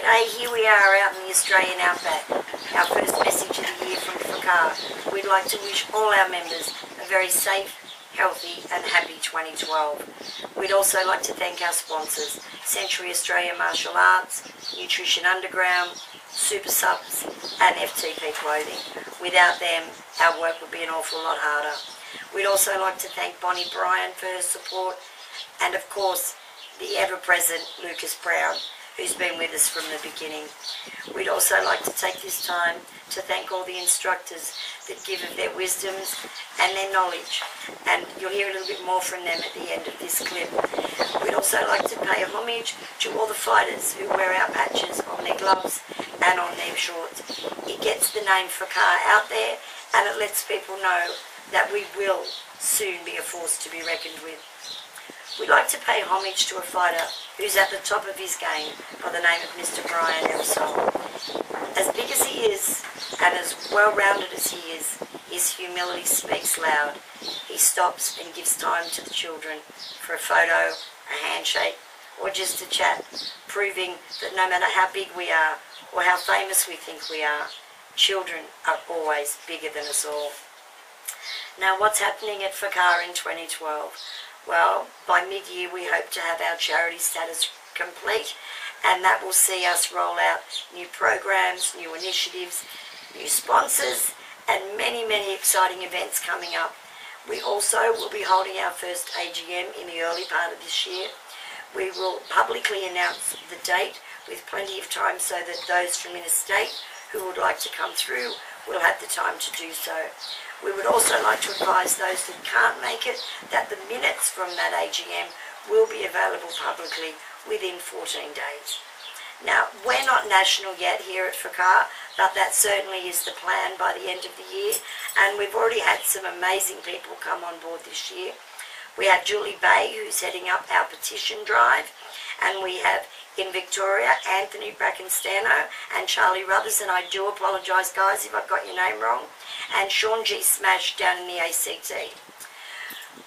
G'day, here we are out in the Australian outback. Our first message of the year from F.A.C.A.A. We'd like to wish all our members a very safe, healthy and happy 2012. We'd also like to thank our sponsors, Century Australia Martial Arts, Nutrition Underground, Super Subs and FTP Clothing. Without them, our work would be an awful lot harder. We'd also like to thank Bonnie Bryan for her support and of course the ever-present Lucas Brown, who's been with us from the beginning. We'd also like to take this time to thank all the instructors that give of their wisdoms and their knowledge, and you'll hear a little bit more from them at the end of this clip. We'd also like to pay homage to all the fighters who wear our patches on their gloves and on their shorts. It gets the name F.A.C.A.A. out there, and it lets people know that we will soon be a force to be reckoned with. We'd like to pay homage to a fighter who's at the top of his game by the name of Mr. Brian F.A.C.A.A. As big as he is, and as well-rounded as he is, his humility speaks loud. He stops and gives time to the children for a photo, a handshake, or just a chat, proving that no matter how big we are, or how famous we think we are, children are always bigger than us all. Now, what's happening at F.A.C.A.A. in 2012? Well, by mid-year we hope to have our charity status complete, and that will see us roll out new programs, new initiatives, new sponsors and many exciting events coming up. We also will be holding our first AGM in the early part of this year. We will publicly announce the date with plenty of time so that those from interstate who would like to come through will have the time to do so. We would also like to advise those that can't make it that the minutes from that AGM will be available publicly within 14 days. Now, we're not national yet here at F.A.C.A.A., but that certainly is the plan by the end of the year, and we've already had some amazing people come on board this year. We have Julie Bay, who's heading up our petition drive, and we have in Victoria, Anthony Brackenstano and Charlie Ruthers, and I do apologise guys if I've got your name wrong, and Sean G. Smash down in the ACT.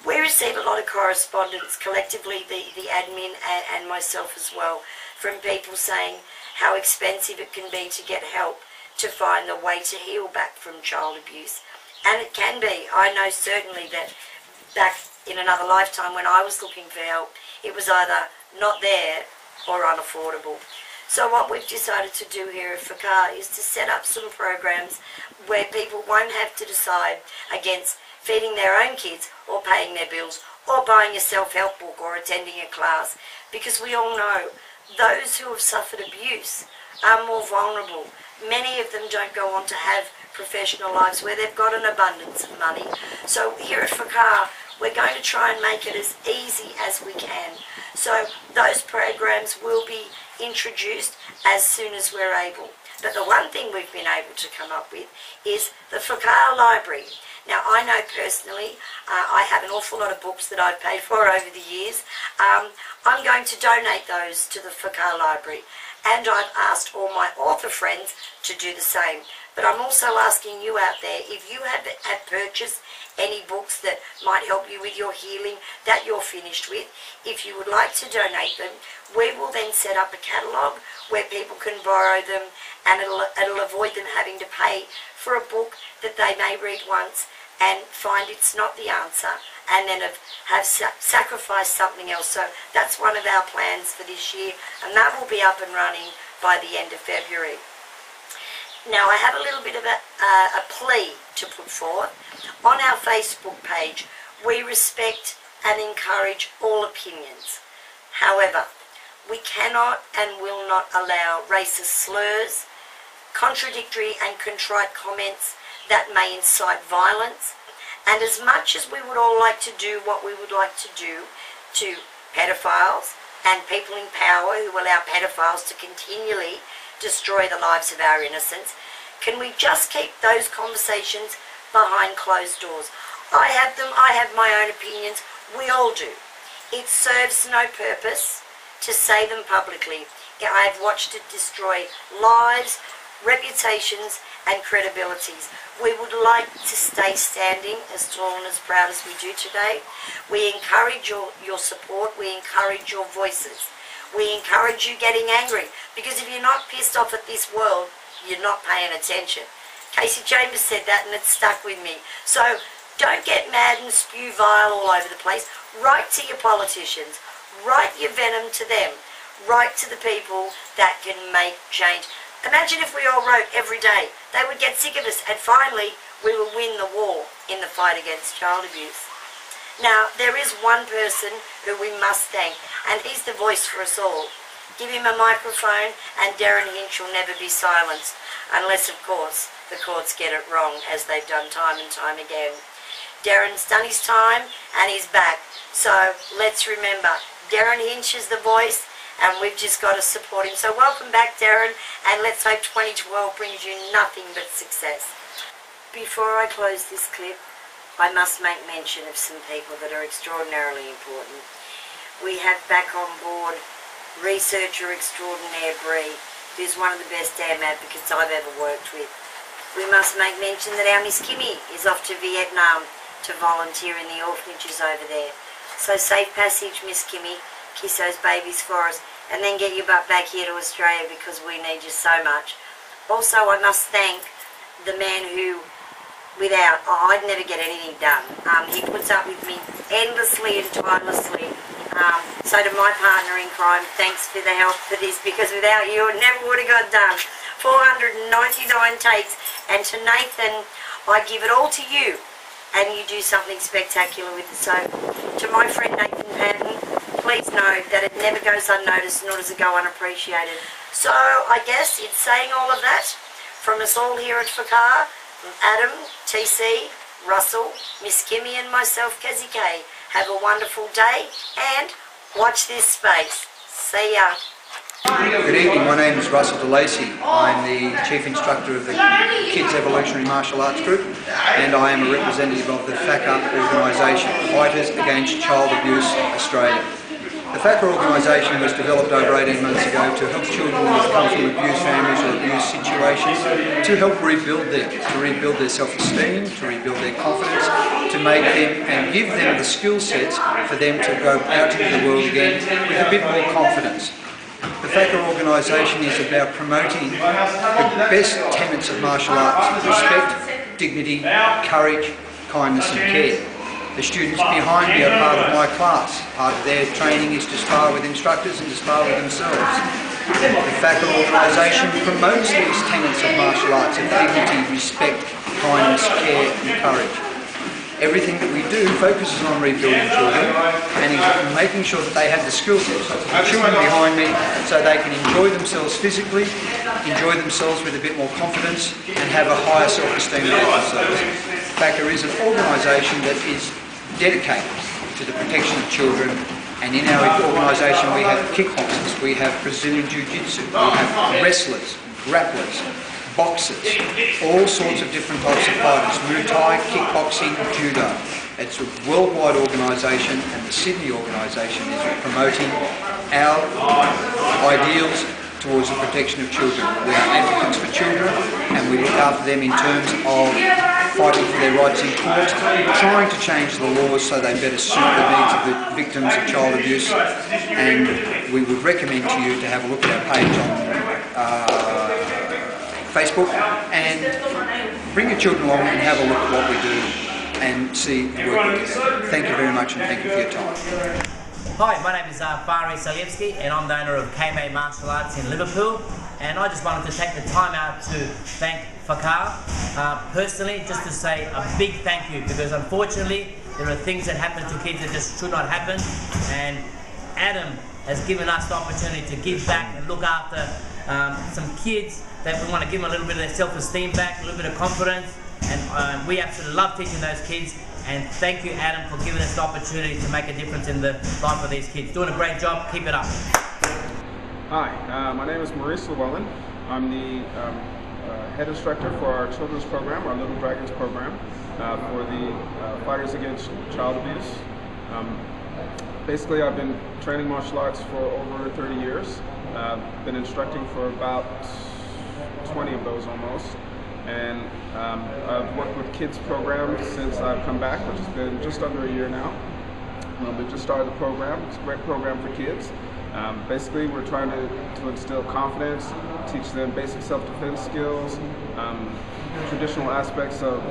We receive a lot of correspondence, collectively the admin and myself as well, from people saying how expensive it can be to get help to find a way to heal back from child abuse. And it can be. I know certainly that back in another lifetime when I was looking for help, it was either not there or unaffordable. So what we've decided to do here at F.A.C.A.A. is to set up some programs where people won't have to decide against feeding their own kids or paying their bills or buying a self-help book or attending a class, because we all know those who have suffered abuse are more vulnerable. Many of them don't go on to have professional lives where they've got an abundance of money. So here at F.A.C.A.A. we're going to try and make it as easy as we can. So those programs will be introduced as soon as we're able. But the one thing we've been able to come up with is the F.A.C.A.A. Library. Now, I know personally, I have an awful lot of books that I've paid for over the years. I'm going to donate those to the F.A.C.A.A. Library, and I've asked all my author friends to do the same. But I'm also asking you out there, if you have purchased any books that might help you with your healing that you're finished with, if you would like to donate them, we will then set up a catalogue where people can borrow them, and it'll avoid them having to pay for a book that they may read once and find it's not the answer, and then have sacrificed something else. So that's one of our plans for this year, and that will be up and running by the end of February. Now, I have a little bit of a plea to put forth. On our Facebook page, we respect and encourage all opinions. However, we cannot and will not allow racist slurs, contradictory and contrite comments that may incite violence, and as much as we would all like to do what we would like to do to pedophiles and people in power who allow pedophiles to continually destroy the lives of our innocents, can we just keep those conversations behind closed doors? I have them, I have my own opinions, we all do. It serves no purpose to say them publicly. I have watched it destroy lives, reputations and credibilities. We would like to stay standing as tall and as proud as we do today. We encourage your support, we encourage your voices. We encourage you getting angry, because if you're not pissed off at this world, you're not paying attention. Casey Chambers said that, and it stuck with me. So don't get mad and spew vile all over the place. Write to your politicians. Write your venom to them. Write to the people that can make change. Imagine if we all wrote every day. They would get sick of us, and finally we will win the war in the fight against child abuse. Now, there is one person who we must thank, and he's the voice for us all. Give him a microphone and Darren Hinch will never be silenced, unless, of course, the courts get it wrong, as they've done time and time again. Darren's done his time and he's back. So let's remember, Darren Hinch is the voice, and we've just got to support him. So welcome back, Darren, and let's hope 2012 brings you nothing but success. Before I close this clip, I must make mention of some people that are extraordinarily important. We have back on board researcher extraordinaire Bree, who's one of the best damn advocates I've ever worked with. We must make mention that our Miss Kimmy is off to Vietnam to volunteer in the orphanages over there. So safe passage, Miss Kimmy. Kiss those babies for us, and then get your butt back here to Australia, because we need you so much. Also, I must thank the man who, I'd never get anything done. He puts up with me endlessly and tirelessly. So to my partner in crime, thanks for the help for this, because without you it never would have got done. 499 takes, and to Nathan, I give it all to you, and you do something spectacular with it. So to my friend Nathan Patton, please know that it never goes unnoticed, nor does it go unappreciated. So I guess in saying all of that, from us all here at F.A.C.A.A, Adam, TC, Russell, Miss Kimmy and myself, F.A.C.A.A, have a wonderful day and watch this space. See ya. Good evening, my name is Russell DeLacy. I'm the Chief Instructor of the Kids Evolutionary Martial Arts Group, and I am a representative of the F.A.C.A.A organisation, Fighters Against Child Abuse Australia. The F.A.C.A.A organisation was developed over 18 months ago to help children who come from abused families or abused situations, to help rebuild them, to rebuild their self-esteem, to rebuild their confidence, to make them and give them the skill sets for them to go out into the world again with a bit more confidence. The F.A.C.A.A organisation is about promoting the best tenets of martial arts: respect, dignity, courage, kindness and care. The students behind me are part of my class. Part of their training is to spar with instructors and to spar with themselves. The F.A.C.A.A organisation promotes these tenets of martial arts of dignity, respect, kindness, care and courage. Everything that we do focuses on rebuilding children and making sure that they have the skill sets. The children behind me, so they can enjoy themselves physically, enjoy themselves with a bit more confidence and have a higher self-esteem about themselves. F.A.C.A.A is an organisation that is dedicated to the protection of children, and in our organisation we have kickboxers, we have Brazilian Jiu-Jitsu, we have wrestlers, grapplers, boxers, all sorts of different types of fighters, Muay Thai, kickboxing, judo. It's a worldwide organisation, and the Sydney organisation is promoting our ideals towards the protection of children. We are advocates for children, and we look after them in terms of fighting for their rights in court, trying to change the laws so they better suit the needs of the victims of child abuse. And we would recommend to you to have a look at our page on Facebook, and bring your children along and have a look at what we do and see the work we do. Thank you very much, and thank you for your time. Hi, my name is F.A.C.A.A, and I'm the owner of F.A.C.A.A Martial Arts in Liverpool, and I just wanted to take the time out to thank F.A.C.A.A personally, just to say a big thank you, because unfortunately there are things that happen to kids that just should not happen, and Adam has given us the opportunity to give back and look after some kids that we want to give them a little bit of their self-esteem back, a little bit of confidence, and we absolutely love teaching those kids. And thank you, Adam, for giving us the opportunity to make a difference in the life of these kids. Doing a great job. Keep it up. Hi, my name is Maurice Llewellyn. I'm the head instructor for our children's program, our Little Dragons program, for the Fighters Against Child Abuse. Basically, I've been training martial arts for over 30 years. Been instructing for about 20 of those almost. And I've worked with kids programs since I've come back, which has been just under a year now. We just started the program. It's a great program for kids. Basically, we're trying to instill confidence, teach them basic self-defense skills, traditional aspects of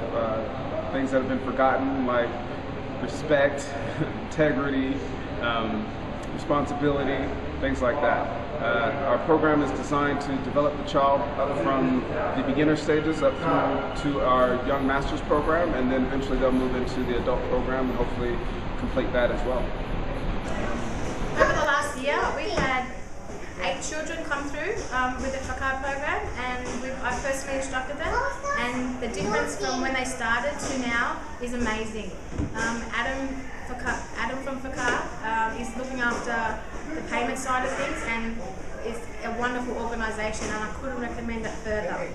things that have been forgotten, like respect, integrity, responsibility, things like that. Our program is designed to develop the child up from the beginner stages up through to our Young Masters program, and then eventually they'll move into the adult program and hopefully complete that as well. Over the last year, we've had 8 children come through with the F.A.C.A.A program, and I've personally instructed them, and the difference from when they started to now is amazing. Adam from F.A.C.A.A is looking after the payment side of things, and it's a wonderful organisation, and I couldn't recommend it further.